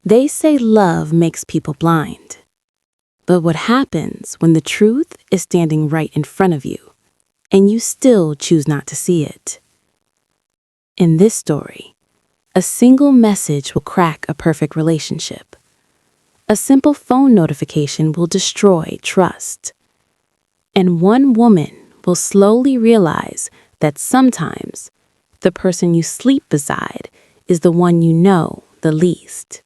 They say love makes people blind. But what happens when the truth is standing right in front of you and you still choose not to see it? In this story, a single message will crack a perfect relationship. A simple phone notification will destroy trust. And one woman will slowly realize that sometimes the person you sleep beside is the one you know the least.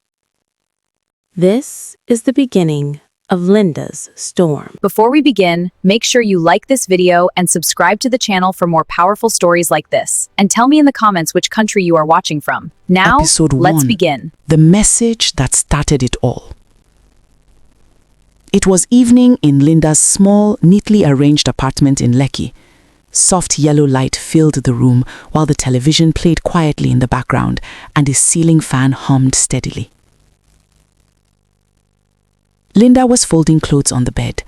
This is the beginning of Linda's storm. Before we begin, make sure you like this video and subscribe to the channel for more powerful stories like this. And tell me in the comments which country you are watching from. Now, Episode let's 1, begin. The message that started it all. It was evening in Linda's small, neatly arranged apartment in Lekki. Soft yellow light filled the room while the television played quietly in the background and a ceiling fan hummed steadily. Linda was folding clothes on the bed.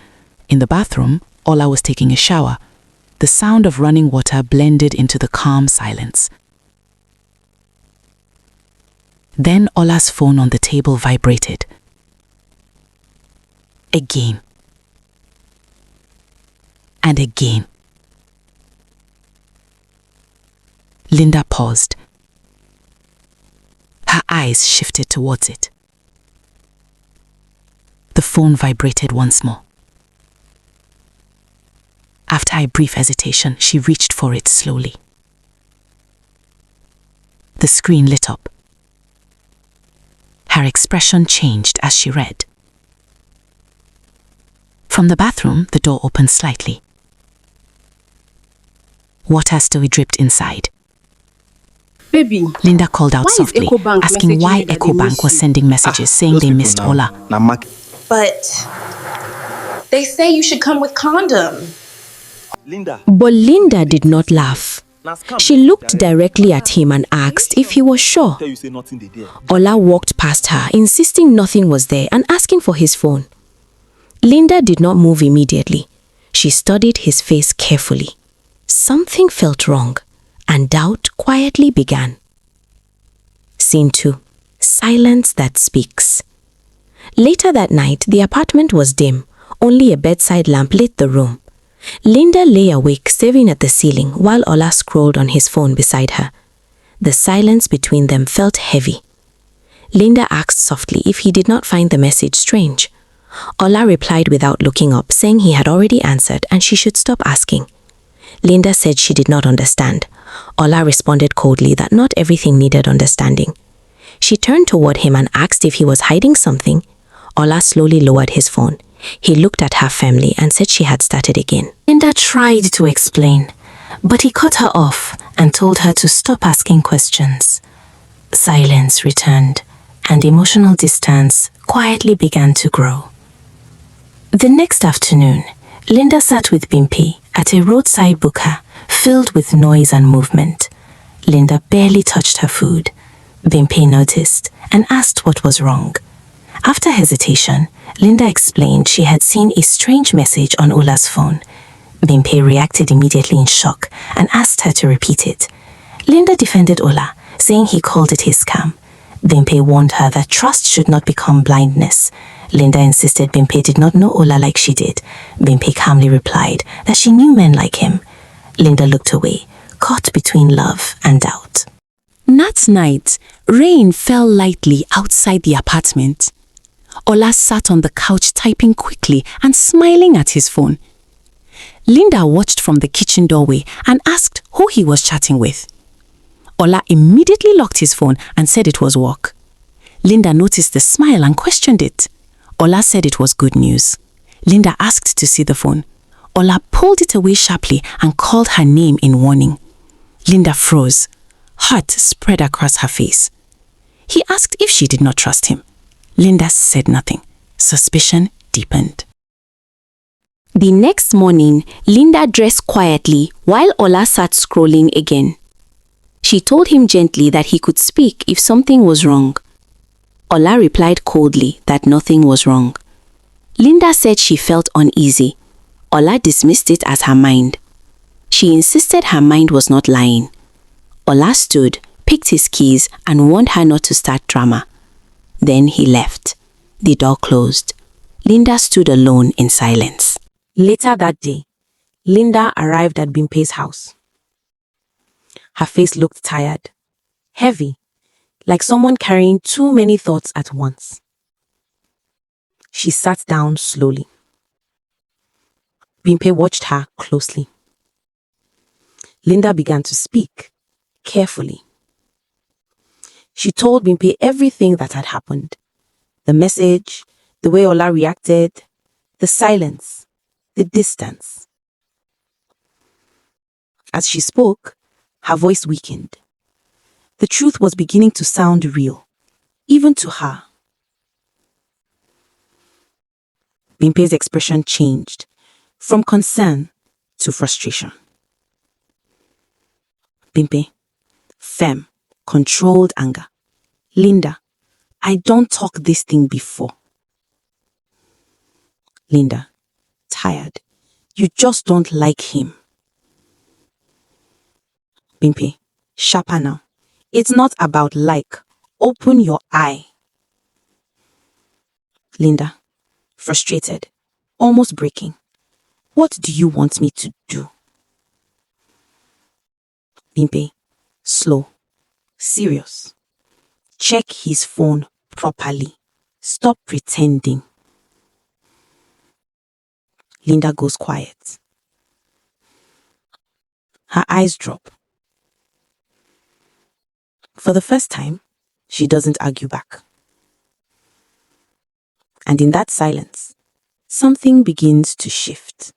In the bathroom, Ola was taking a shower. The sound of running water blended into the calm silence. Then Ola's phone on the table vibrated. Again. And again. Linda paused. Her eyes shifted towards it. The phone vibrated once more. After a brief hesitation, she reached for it slowly. The screen lit up. Her expression changed as she read. From the bathroom, the door opened slightly. Water still dripped inside. Baby, Linda called out softly, asking why EcoBank was sending messages saying they missed Ola. but they say you should come with condom. But Linda did not laugh. She looked directly at him and asked if he was sure. Ola walked past her, insisting nothing was there and asking for his phone. Linda did not move immediately. She studied his face carefully. Something felt wrong, and doubt quietly began. Scene 2. Silence that speaks. Later that night, the apartment was dim. Only a bedside lamp lit the room. Linda lay awake, staring at the ceiling while Ola scrolled on his phone beside her. The silence between them felt heavy. Linda asked softly if he did not find the message strange. Ola replied without looking up, saying he had already answered and she should stop asking. Linda said she did not understand. Ola responded coldly that not everything needed understanding. She turned toward him and asked if he was hiding something. Ola slowly lowered his phone. He looked at her firmly and said she had started again. Linda tried to explain, but he cut her off and told her to stop asking questions. Silence returned, and emotional distance quietly began to grow. The next afternoon, Linda sat with Bimpe at a roadside buka filled with noise and movement. Linda barely touched her food. Bimpe noticed and asked what was wrong. After hesitation, Linda explained she had seen a strange message on Ola's phone. Bimpe reacted immediately in shock and asked her to repeat it. Linda defended Ola, saying he called it his scam. Bimpe warned her that trust should not become blindness. Linda insisted Bimpe did not know Ola like she did. Bimpe calmly replied that she knew men like him. Linda looked away, caught between love and doubt. That night, rain fell lightly outside the apartment. Ola sat on the couch typing quickly and smiling at his phone. Linda watched from the kitchen doorway and asked who he was chatting with. Ola immediately locked his phone and said it was work. Linda noticed the smile and questioned it. Ola said it was good news. Linda asked to see the phone. Ola pulled it away sharply and called her name in warning. Linda froze. Hurt spread across her face. He asked if she did not trust him. Linda said nothing. Suspicion deepened. The next morning, Linda dressed quietly while Ola sat scrolling again. She told him gently that he could speak if something was wrong. Ola replied coldly that nothing was wrong. Linda said she felt uneasy. Ola dismissed it as her mind. She insisted her mind was not lying. Ola stood, picked his keys, and warned her not to start drama. Then he left. The door closed. Linda stood alone in silence. Later that day, Linda arrived at Bimpe's house. Her face looked tired, heavy, like someone carrying too many thoughts at once. She sat down slowly. Bimpe watched her closely. Linda began to speak, carefully. She told Bimpe everything that had happened. The message, the way Ola reacted, the silence, the distance. As she spoke, her voice weakened. The truth was beginning to sound real, even to her. Bimpe's expression changed, from concern to frustration. Bimpe, firm, controlled anger. Linda, I don't talk this thing before. Linda, tired. You just don't like him. Bimpe, sharper now. It's not about like. Open your eye. Linda, frustrated, almost breaking. What do you want me to do? Bimpe, slow, serious. Check his phone properly. Stop pretending. Linda goes quiet. Her eyes drop. For the first time, she doesn't argue back. And in that silence, something begins to shift.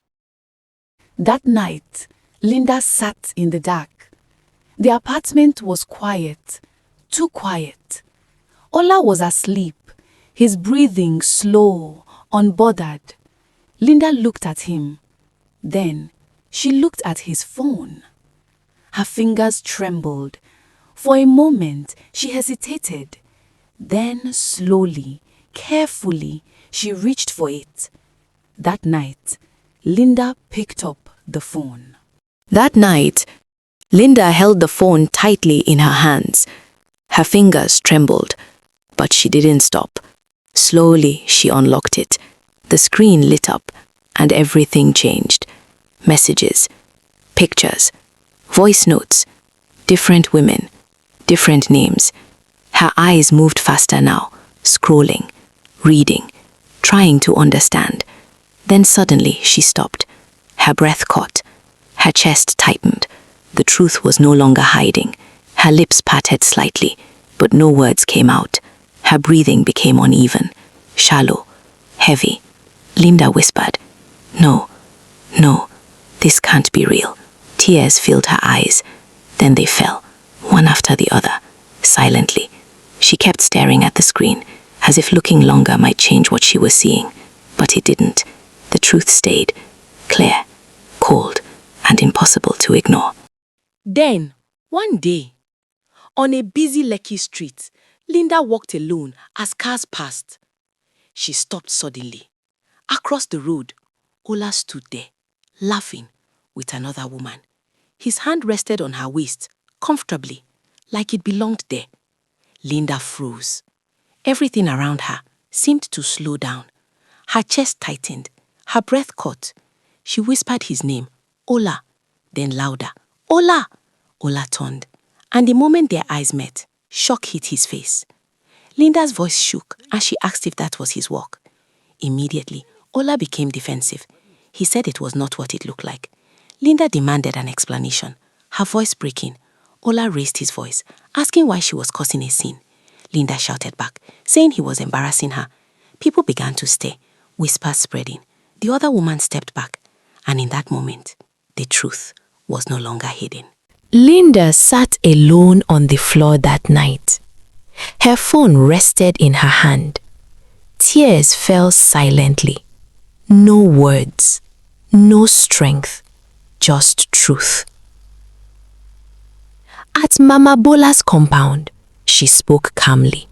That night, Linda sat in the dark. The apartment was quiet, too quiet. Ola was asleep, his breathing slow, unbothered. Linda looked at him. Then she looked at his phone. Her fingers trembled. For a moment, she hesitated. Then slowly, carefully, she reached for it. That night, Linda picked up the phone. That night, Linda held the phone tightly in her hands. Her fingers trembled, but she didn't stop. Slowly, she unlocked it. The screen lit up, and everything changed. Messages, pictures, voice notes, different women, different names. Her eyes moved faster now, scrolling, reading, trying to understand. Then suddenly she stopped. Her breath caught. Her chest tightened. The truth was no longer hiding. Her lips parted slightly, but no words came out. Her breathing became uneven, shallow, heavy. Linda whispered, "No, no, this can't be real." Tears filled her eyes. Then they fell, one after the other, silently. She kept staring at the screen, as if looking longer might change what she was seeing. But it didn't. The truth stayed, clear, cold, and impossible to ignore. Then, one day, on a busy Lekki street, Linda walked alone as cars passed. She stopped suddenly. Across the road, Ola stood there, laughing, with another woman. His hand rested on her waist, comfortably, like it belonged there. Linda froze. Everything around her seemed to slow down. Her chest tightened, her breath caught. She whispered his name, Ola, then louder, Ola! Ola turned, and the moment their eyes met, shock hit his face. Linda's voice shook as she asked if that was his work. Immediately, Ola became defensive. He said it was not what it looked like. Linda demanded an explanation, her voice breaking. Ola raised his voice, asking why she was causing a scene. Linda shouted back, saying he was embarrassing her. People began to stare, whispers spreading. The other woman stepped back, and in that moment, the truth was no longer hidden. Linda sat alone on the floor that night. Her phone rested in her hand. Tears fell silently. No words, no strength, just truth. At Mama Bola's compound, she spoke calmly.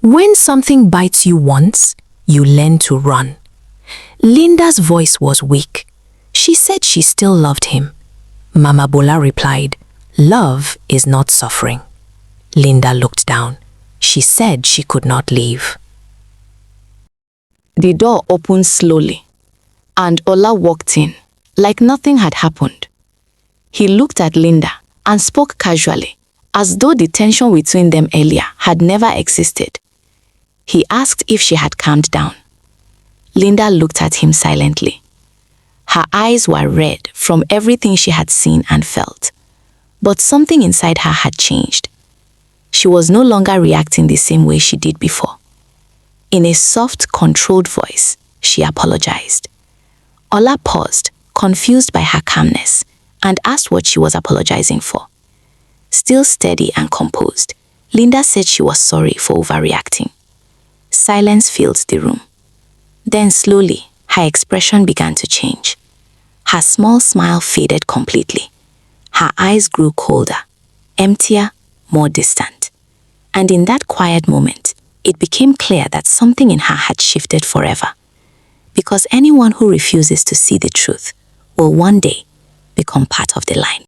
When something bites you once, you learn to run. Linda's voice was weak. She said she still loved him. Mama Bola replied, "Love is not suffering." Linda looked down. She said she could not leave. The door opened slowly, and Ola walked in, like nothing had happened. He looked at Linda and spoke casually, as though the tension between them earlier had never existed. He asked if she had calmed down. Linda looked at him silently. Her eyes were red from everything she had seen and felt, but something inside her had changed. She was no longer reacting the same way she did before. In a soft, controlled voice, she apologized. Ola paused, confused by her calmness, and asked what she was apologizing for. Still steady and composed, Linda said she was sorry for overreacting. Silence filled the room. Then slowly, her expression began to change. Her small smile faded completely. Her eyes grew colder, emptier, more distant. And in that quiet moment, it became clear that something in her had shifted forever. Because anyone who refuses to see the truth will one day become part of the line.